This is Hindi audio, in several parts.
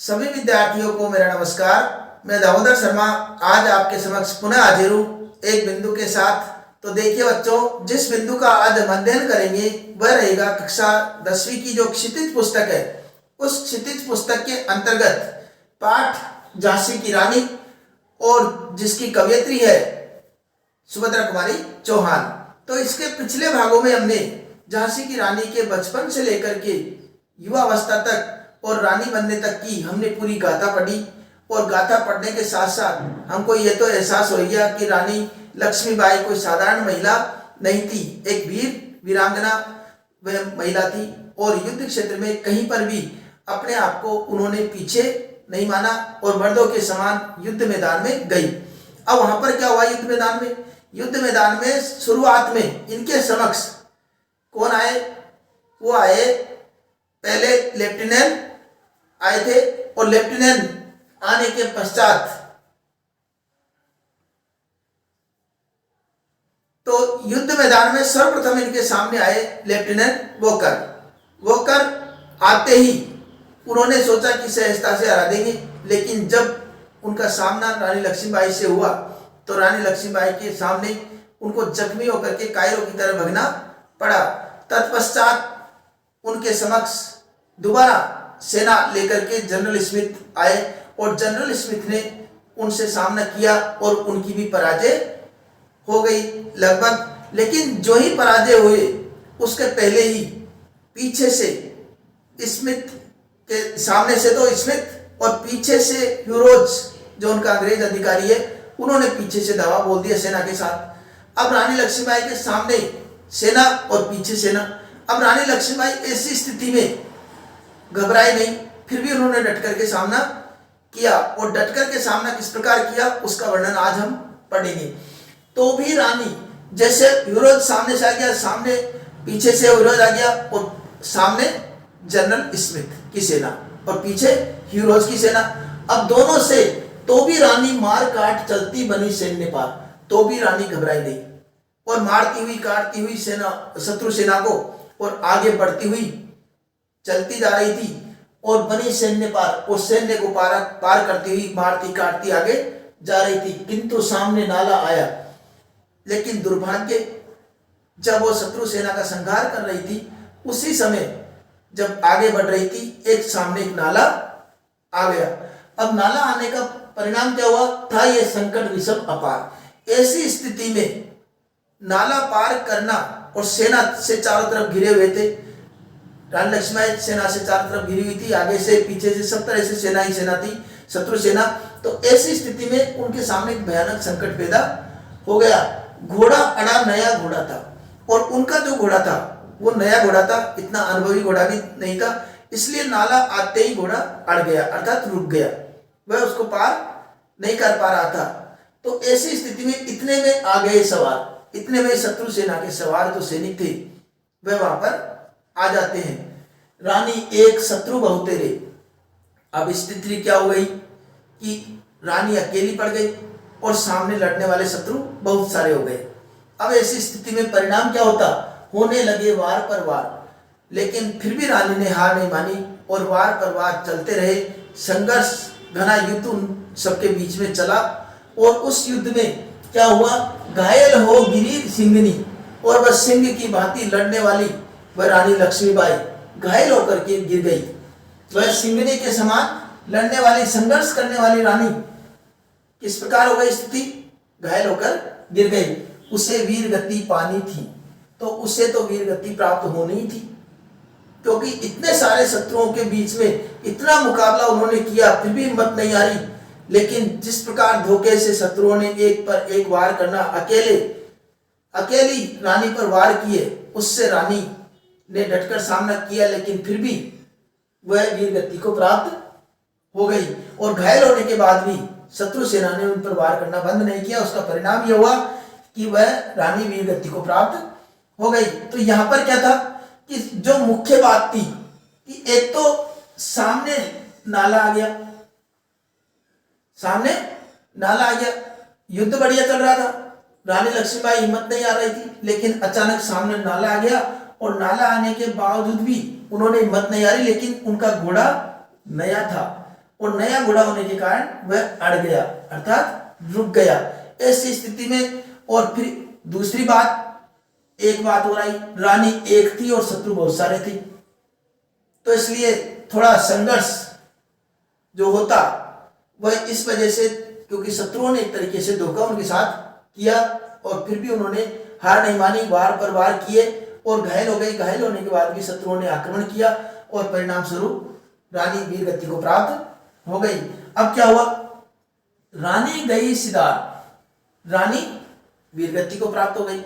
सभी विद्यार्थियों को मेरा नमस्कार। मैं दामोदर शर्मा आज आपके समक्ष पुनः हाजिर हूँ एक बिंदु के साथ। तो देखिए बच्चों, जिस बिंदु का आज हम अध्ययन करेंगे वह रहेगा कक्षा 10वीं की जो क्षितिज पुस्तक है, उस क्षितिज पुस्तक के अंतर्गत पाठ झांसी की रानी और जिसकी कवयित्री है सुभद्रा कुमारी चौहान। तो इसके पिछले भागों में हमने झांसी की रानी के बचपन से लेकर के युवावस्था तक और रानी बनने तक की हमने पूरी गाथा पढ़ी। और गाथा पढ़ने के साथ साथ हमको ये तो एहसास हो गया कि रानी लक्ष्मीबाई कोई साधारण महिला नहीं थी, एक वीरांगना वह महिला थी और युद्ध क्षेत्र में कहीं पर भी अपने आप को उन्होंने पीछे नहीं माना और मर्दों के समान युद्ध मैदान में गई। अब वहां पर क्या हुआ? युद्ध मैदान में शुरुआत में इनके समक्ष कौन आए? वो आए, पहले लेफ्टिनेंट आए थे और लेफ्टिनेंट आने के पश्चात तो युद्ध मैदान में सर्वप्रथम इनके सामने आए लेफ्टिनेंट वोकर आते ही उन्होंने सोचा कि सहजता से हरा देंगे, लेकिन जब उनका सामना रानी लक्ष्मीबाई से हुआ तो रानी लक्ष्मीबाई के सामने उनको जख्मी होकर के कायरों की तरह भगना पड़ा। तत्पश्चात उनके समक्ष दोबारा सेना लेकर के जनरल स्मिथ आए और जनरल स्मिथ ने उनसे सामना किया और उनकी भी पराजय हो गई लगभग। लेकिन जो ही पराजय हुए उसके पहले ही पीछे से स्मिथ के सामने से तो स्मिथ और पीछे से ह्यूरोज जो उनका अंग्रेज अधिकारी है, उन्होंने पीछे से धावा बोल दिया सेना के साथ। अब रानी लक्ष्मीबाई के सामने सेना और पीछे सेना। अब रानी लक्ष्मीबाई ऐसी स्थिति में घबराए नहीं, फिर भी उन्होंने डट करके सामना किया। और डट करके सामना किस प्रकार किया उसका वर्णन आज हम पढ़ेंगे। तो भी रानी जैसे ह्यूरोज सामने से आ गया, सामने पीछे से ह्यूरोज आ गया और सामने जनरल स्मिथ की सेना और पीछे ह्यूरोज की सेना। अब दोनों से तो भी रानी मार काट चलती बनी सैन्य पार, तो भी रानी घबराई नहीं और मारती हुई काटती हुई सेना शत्रु सेना को और आगे बढ़ती हुई चलती जा रही थी और बनी सैन्य पार और सैन्य को पार करती हुई मारती काटती आगे जा रही थी। किंतु सामने नाला आया, लेकिन दुर्भाग्य जब वो शत्रु सेना का संहार कर रही थी उसी समय जब आगे बढ़ रही थी एक सामने एक नाला आ गया। अब नाला आने का परिणाम क्या हुआ था? ये संकट विषम अपार। ऐसी स्थिति में नाला पार करना और सेना से चारों तरफ घिरे हुए थे, रानी लक्ष्मीबाई सेना से चारों तरफ घिरी हुई थी, आगे से पीछे से सब तरह से सेना ही सेना थी, शत्रु सेना। तो ऐसी स्थिति में उनके सामने एक भयानक संकट पैदा हो गया। घोड़ा अड़ा नया घोड़ा था और उनका जो घोड़ा था वो नया घोड़ा था, इतना अनुभवी घोड़ा भी नहीं था, इसलिए नाला आते ही घोड़ा अड़ गया अर्थात रुक गया, वह उसको पार नहीं कर पा रहा था। तो ऐसी स्थिति में इतने में आ गए सवार, इतने में शत्रु सेना के सवार जो सैनिक थे वह वहां पर आ जाते हैं। रानी एक शत्रु बहुतेरे। अब स्थिति क्या हो गई कि रानी अकेली पड़ गई और सामने लड़ने वाले शत्रु बहुत सारे हो गए। अब ऐसी स्थिति में परिणाम क्या होता? होने लगे वार पर वार, लेकिन फिर भी रानी ने हार नहीं मानी और वार पर वार चलते रहे। संघर्ष घना युद्ध उन सबके बीच में चला और उस युद्ध में क्या हुआ? घायल हो गिरी सिंहनी और वह सिंह की भांति लड़ने वाली वह रानी लक्ष्मीबाई घायल होकर के गिर गई। वह सिंहनी के समान लड़ने वाली संघर्ष करने वाली रानी किस प्रकार हो गई स्थिति? घायल होकर गिर गई। उसे वीर गति पानी थी, तो उसे तो वीर गति प्राप्त होनी ही थी, क्योंकि इतने सारे शत्रुओं के बीच में इतना मुकाबला उन्होंने किया फिर भी हिम्मत नहीं आ रही। लेकिन जिस प्रकार धोखे से शत्रुओं ने एक पर एक वार करना, अकेली रानी पर वार किए, उससे रानी ने डटकर सामना किया, लेकिन फिर भी वह वीर गति को प्राप्त हो गई। और घायल होने के बाद भी शत्रु सेना ने उन पर वार करना बंद नहीं किया। उसका परिणाम यह हुआ कि वह रानी वीर गति को प्राप्त हो गई। तो यहां पर क्या था कि जो मुख्य बात थी कि एक तो सामने नाला आ गया, युद्ध बढ़िया चल रहा था, रानी लक्ष्मीबाई हिम्मत नहीं आ रही थी, लेकिन अचानक सामने नाला आ गया और नाला आने के बावजूद भी उन्होंने हिम्मत नहीं हारी, लेकिन उनका घोड़ा नया था और नया घोड़ा होने के कारण वह अड़ गया अर्थात रुक गया। ऐसी स्थिति में और फिर दूसरी बात, एक बात हो रही, रानी एक थी और शत्रु बहुत सारे थे, तो इसलिए थोड़ा संघर्ष जो होता वह इस वजह से, क्योंकि शत्रुओं ने एक तरीके से धोखा उनके साथ किया और फिर भी उन्होंने हार नहीं मानी, वार पर वार किए और घायल हो गए। घायल होने के बाद भी शत्रुओं ने आक्रमण किया और परिणाम स्वरूप रानी वीरगति को प्राप्त हो गई। अब क्या हुआ, रानी गई सिदार, रानी वीरगति को प्राप्त हो गई।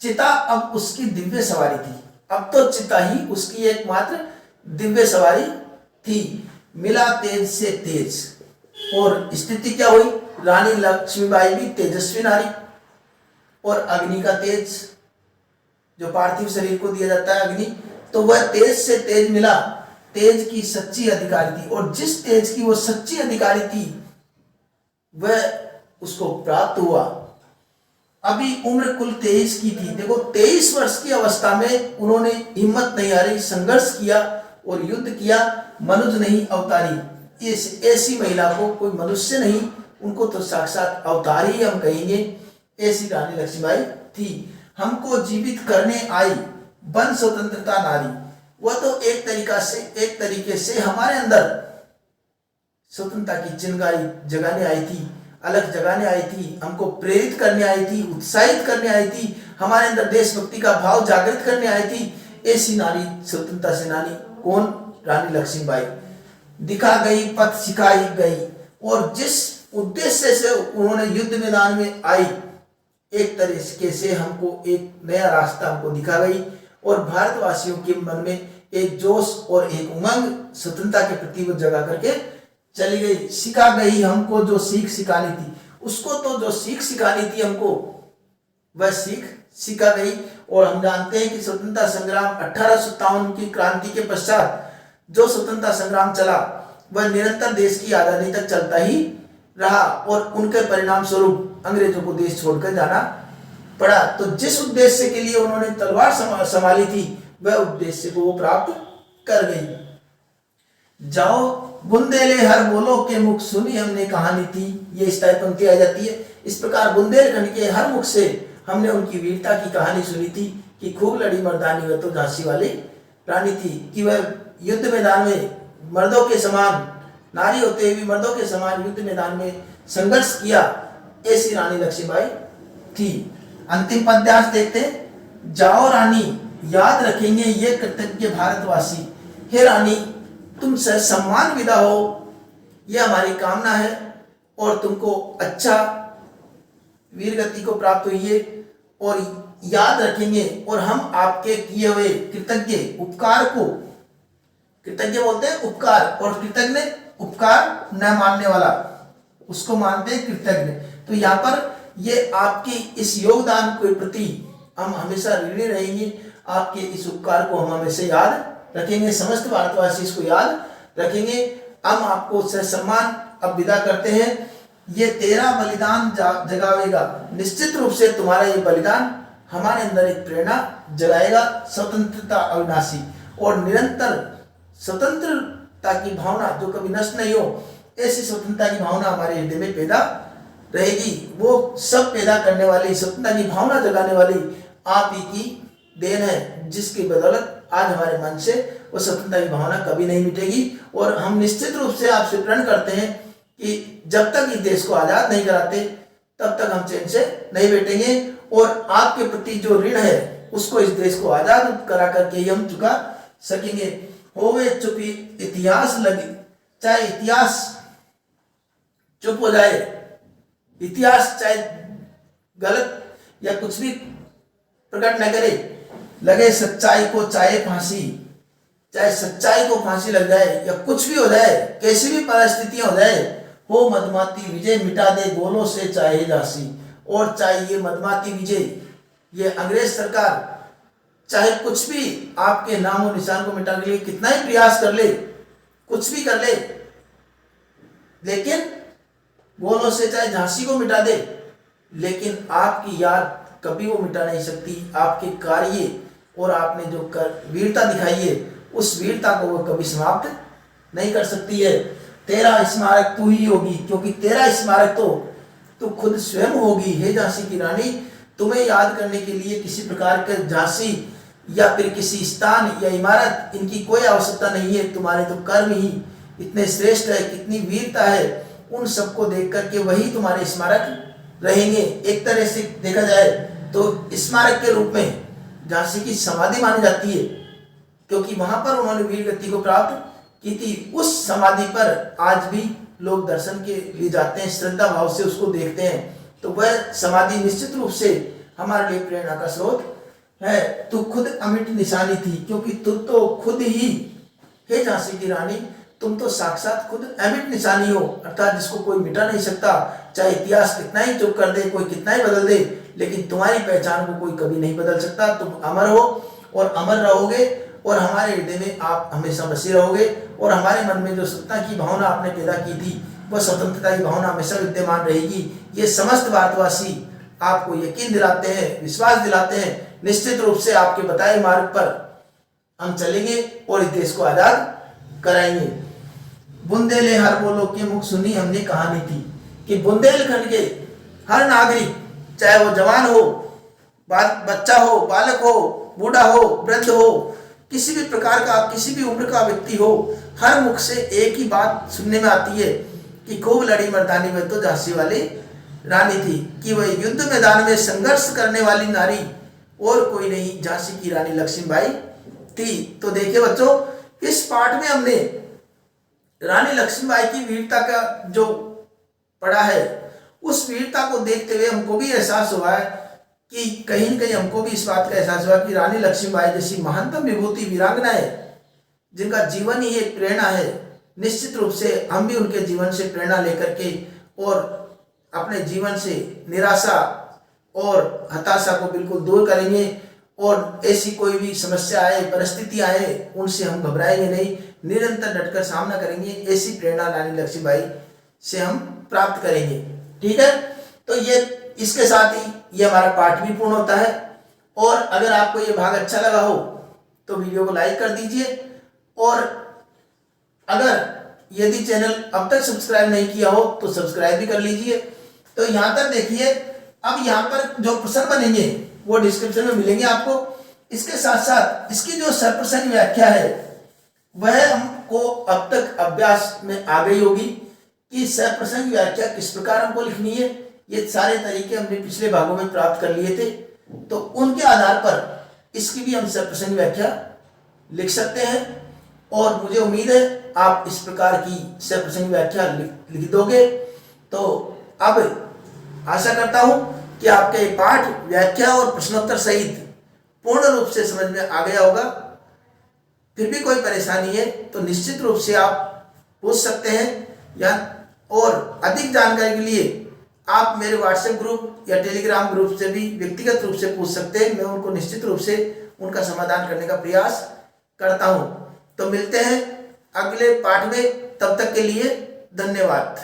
चिता अब उसकी दिव्य सवारी थी, अब तो चिता ही उसकी एकमात्र दिव्य सवारी थी। मिला तेज से तेज, और स्थिति क्या हुई, रानी लक्ष्मीबाई भी तेजस्वी नारी, और अग्नि का तेज जो पार्थिव शरीर को दिया जाता है अग्नि, तो वह तेज से तेज मिला, तेज की सच्ची अधिकारी थी, और जिस तेज की वो सच्ची अधिकारी थी वह उसको प्राप्त हुआ। अभी उम्र कुल 23 की थी। देखो 23 वर्ष की अवस्था में उन्होंने हिम्मत नहीं हारी, संघर्ष किया और युद्ध किया। मनुज नहीं अवतारी, इस ऐसी महिला को कोई मनुष्य नहीं, उनको तो साक्षात अवतारी ही हम कहेंगे। ऐसी रानी लक्ष्मीबाई थी। हमको जीवित करने आई बन स्वतंत्रता नारी, वह तो एक तरीके से हमारे अंदर स्वतंत्रता की चिंगारी जगाने आई थी, अलग जगाने आई थी, हमको प्रेरित करने आई थी, उत्साहित करने आई थी, हमारे अंदर देशभक्ति का भाव जागृत करने आई थी। ऐसी नारी स्वतंत्रता सेनानी कौन, रानी लक्ष्मीबाई। दिखा गई पथ सिखाई गई, और जिस उद्देश्य से उन्होंने युद्ध मैदान में आई, एक तरीके से हमको एक नया रास्ता हमको दिखा गई, और भारतवासियों के मन में एक जोश और एक उमंग स्वतंत्रता के प्रति वो जगा करके चली गई। सिखा गई हमको जो सीख सिखानी थी, उसको तो जो सीख सिखानी थी हमको वह सीख सिखा गई। और हम जानते हैं कि स्वतंत्रता संग्राम 1857 की क्रांति के पश्चात जो स्वतंत्रता संग्राम चला वह निरंतर देश की आजादी तक चलता ही रहा, और उनके परिणाम स्वरूप अंग्रेजों को देश छोड़कर जाना पड़ा। तो जिस उद्देश्य के लिए उन्होंने तलवार संभाली थी वह उद्देश्य को वो प्राप्त कर गई। जाओ बुंदेले हर बोलो के मुख सुनी हमने कहानी थी, ये इस टाइप पंक्ति आ जाती है। इस प्रकार बुंदेलखंड के हर मुख से हमने उनकी वीरता की कहानी सुनी थी कि खूब लड़ी मर्दानी, वह तो झांसी वाली रानी थी, कि वह युद्ध मैदान में मर्दों के समान, नारी होते हुए भी मर्दों के समान युद्ध मैदान में संघर्ष किया। ऐसी रानी लक्ष्मीबाई थी। अंतिम पद्यांश देखते हैं। जाओ रानी याद रखेंगे ये कृतज्ञ भारतवासी, हे रानी तुमसे सम्मान विदा हो, यह हमारी कामना है, और तुमको अच्छा वीरगति को प्राप्त हुई है, और याद रखेंगे, और हम आपके किए हुए कृतज्ञ उपकार को, कृतज्ञ बोलते हैं उपकार, और कृतज्ञ उपकार न मानने वाला उसको मानते हैं कृतज्ञ। तो यहाँ पर ये आपकी इस योगदान के प्रति हम हमेशा ऋणी रहेंगे, आपके इस उपकार को हम हमेशा याद रखेंगे, समस्त भारतवासी इसको याद रखेंगे। हम आपको सम्मान अब विदा करते हैं। ये तेरा बलिदान जगावेगा, निश्चित रूप से तुम्हारा ये बलिदान हमारे अंदर एक प्रेरणा जगाएगा। स्वतंत्रता अविनाशी, और निरंतर स्वतंत्रता की भावना जो कभी नष्ट नहीं हो, ऐसी स्वतंत्रता की भावना हमारे हृदय में पैदा रहेगी। वो सब पैदा करने वाली, स्वतंत्रता की भावना जगाने वाली आप ही की देन है, जिसकी बदौलत आज हमारे मन से वो स्वतंत्रता की भावना कभी नहीं मिटेगी। और हम निश्चित रूप से आपसे प्रण करते हैं कि जब तक इस देश को आजाद नहीं कराते तब तक हम चैन से नहीं बैठेंगे, और आपके प्रति जो ऋण है उसको इस देश को आजाद करा करके ही हम चुका सकेंगे। होवे चुप इतिहास लगे, चाहे इतिहास चुप हो जाए, इतिहास चाहे गलत या कुछ भी प्रकट न करे, लगे सच्चाई को चाहे फांसी, चाहे सच्चाई को फांसी लग जाए या कुछ भी हो जाए, कैसी भी परिस्थितियां हो जाए, हो मधुमाती विजय मिटा दे गोलों से चाहे झांसी। और चाहे ये मधुमाती विजय, ये अंग्रेज सरकार चाहे कुछ भी आपके नामो निशान को मिटाने के लिए कितना ही प्रयास कर ले, कुछ भी कर ले, लेकिन गोलों से चाहे झांसी को मिटा दे, लेकिन आपकी याद कभी वो मिटा नहीं सकती। आपके कार्य और आपने जो वीरता दिखाई है, उस वीरता को वो कभी समाप्त नहीं कर सकती है। तेरा स्मारक तू ही होगी, क्योंकि तेरा स्मारक तो तू खुद स्वयं होगी। हे झांसी की रानी, तुम्हें याद करने के लिए किसी प्रकार के झांसी या फिर किसी स्थान या इमारत, इनकी कोई आवश्यकता नहीं है। तुम्हारे तो कर्म ही इतने श्रेष्ठ है, कितनी वीरता है, उन सबको देख करके वही तुम्हारे स्मारक रहेंगे। एक तरह से देखा जाए तो स्मारक के रूप में झांसी की समाधि मानी जाती है, क्योंकि वहां पर उन्होंने वीर गति को प्राप्त की थी। उस समाधि पर आज भी लोग दर्शन के लिए जाते हैं, श्रद्धा भाव से उसको देखते हैं। तो वह समाधि निश्चित रूप से हमारे लिए प्रेरणा का स्रोत है। तू खुद अमिट निशानी थी, क्योंकि तू तो खुद ही, हे झांसी की रानी, तुम तो साक्षात खुद अमिट निशानी हो, अर्थात जिसको कोई मिटा नहीं सकता। चाहे इतिहास कितना ही चुप कर दे, कोई कितना ही बदल दे, लेकिन तुम्हारी पहचान को कोई कभी नहीं बदल सकता। तुम अमर हो और अमर रहोगे, और हमारे हृदय में आप हमेशा बसे रहोगे। और हमारे मन में जो सत्ता की भावना आपने पैदा की थी, वह स्वतंत्रता की भावना हमेशा विद्यमान रहेगी। ये समस्त भारतवासी आपको यकीन दिलाते हैं, विश्वास दिलाते हैं। निश्चित रूप से आपके बताए मार्ग पर हम चलेंगे और इस देश को आजाद कराएंगे। बुंदेले हर बोलो के मुख सुनी हमने कहानी थी, कि बुंदेलखंड के हर नागरिक, चाहे वो जवान हो, बच्चा हो, बालक हो, बूढ़ा हो, वृद्ध हो, किसी भी प्रकार का, किसी भी उम्र का व्यक्ति हो, हर मुख से एक ही बात सुनने में आती है कि खूब लड़ी मर्दानी में तो झांसी वाली रानी थी, कि वह युद्ध मैदान में संघर्ष करने वाली नारी और कोई नहीं, झांसी की रानी लक्ष्मीबाई थी। तो देखिए बच्चों, इस पाठ में हमने रानी लक्ष्मीबाई की वीरता का जो पढ़ा है, उस वीरता को देखते हुए हमको भी एहसास हुआ है कि कहीं न कहीं हमको भी इस बात का एहसास हुआ कि रानी लक्ष्मीबाई जैसी महानतम विभूति वीरांगना है, जिनका जीवन ही एक प्रेरणा है। निश्चित रूप से हम भी उनके जीवन से प्रेरणा लेकर के और अपने जीवन से निराशा और हताशा को बिल्कुल दूर करेंगे, और ऐसी कोई भी समस्या आए, परिस्थिति आए, उनसे हम घबराएंगे नहीं, निरंतर डटकर सामना करेंगे। ऐसी प्रेरणा रानी लक्ष्मीबाई से हम प्राप्त करेंगे। ठीक है, तो ये इसके साथ ही ये हमारा पाठ भी पूर्ण होता है। और अगर आपको ये भाग अच्छा लगा हो तो वीडियो को लाइक कर दीजिए, और अगर यदि चैनल अब तक सब्सक्राइब नहीं किया हो तो सब्सक्राइब भी कर लीजिए। तो यहाँ तक देखिए, अब यहाँ पर जो प्रश्न बनेंगे वो डिस्क्रिप्शन में मिलेंगे आपको। इसके साथ साथ इसकी जो सरप्रसंग व्याख्या है वह हमको अब तक अभ्यास में आ गई होगी कि सरप्रसंग व्याख्या किस प्रकार हमको लिखनी है। ये सारे तरीके हमने पिछले भागों में प्राप्त कर लिए थे, तो उनके आधार पर इसकी भी हम सरप्रसंग व्याख्या लिख सकते हैं। और मुझे उम्मीद है आप इस प्रकार की सरप्रसंग व्याख्या लिख दोगे। तो अब आशा करता हूं कि आपके पाठ, व्याख्या और प्रश्नोत्तर सहित पूर्ण रूप से समझ में आ गया होगा। फिर भी कोई परेशानी है तो निश्चित रूप से आप पूछ सकते हैं, या और अधिक जानकारी के लिए आप मेरे व्हाट्सएप ग्रुप या टेलीग्राम ग्रुप से भी व्यक्तिगत रूप से पूछ सकते हैं। मैं उनको निश्चित रूप से उनका समाधान करने का प्रयास करता हूं। तो मिलते हैं अगले पाठ में, तब तक के लिए धन्यवाद।